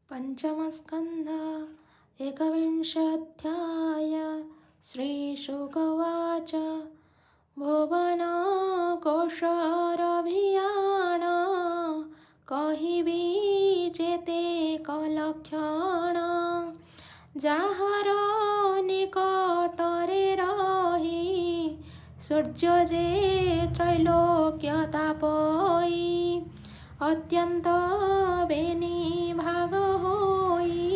पञ्चमस्कन्ध एकविंशोऽध्याय श्रीशुक उवाच भुवनकोशरभियाण कहिबि जेते कलक्षण ଯାହାର ନିକଟରେ ରହି ସୂର୍ଯ୍ୟ ଯେ ତ୍ରୈଲୋକ୍ୟ ତାପଇ ଅତ୍ୟନ୍ତ ବେନି ଭାଗ ହୋଇ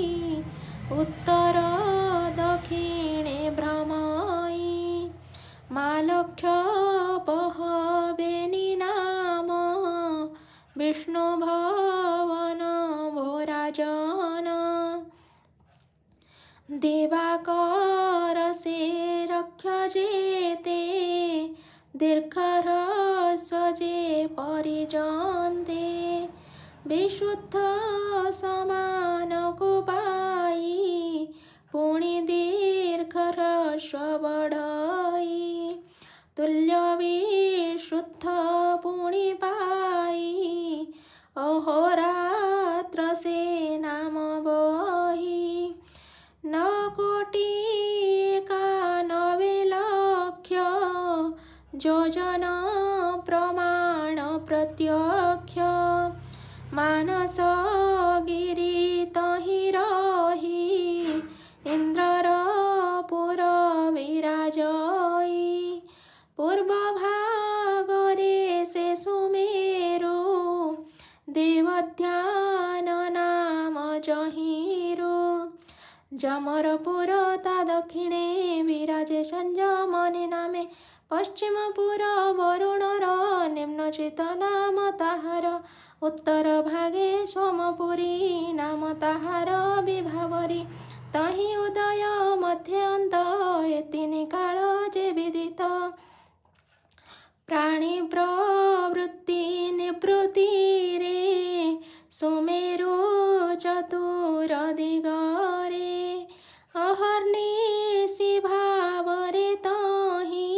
ଉତ୍ତର ଦକ୍ଷିଣେ ଭ୍ରମଇ ମାଲକ୍ଷ୍ୟ ପହବେନି ନାମ ବିଷ୍ଣୁ ଭବନ ଭୋରାଜନ दिवाकर से रक्ष जेते दीर्घ जे परिजन्ते विशुद्ध समान को पाई पुणी दीर्घ बढई तुल्य विशुद्ध पुणी पाई अहोरात्र से नाम बही न कोटि 91 लक्ष योजन प्रमाण प्रत्यक्ष मानस गिरि तहि रही इंद्रर पुर विराजई पूर्व भागरे से सुमेरु देवध्यान नाम जहिरु जमरपुर ता दक्षिणे विराजे संयमनि नामे पश्चिमपुर वरुणर निम्नचित नाम ताहार उत्तर भागे सोमपुरी नाम ताहार विभावरी तहि उदय मध्य अंत ए तीनि काल जे विदित प्राणी प्रवृत्ति निवृत्ति रे सुमेरु चतुर दिगरे अहर्निशि भावरे तहि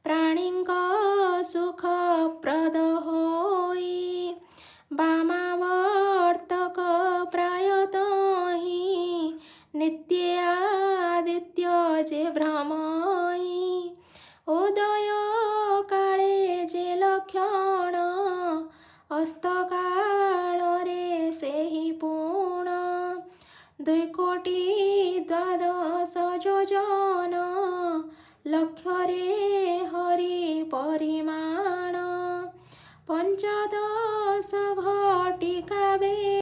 प्राणींक सुख प्रद होई वामावर्तक प्राय तहि नित्य आदित्य जे भ्रमई उदय काले जे लक्षण अस्तकालरे सेहि पूर्ण 2 कोटि 12 योजन लक्ष्य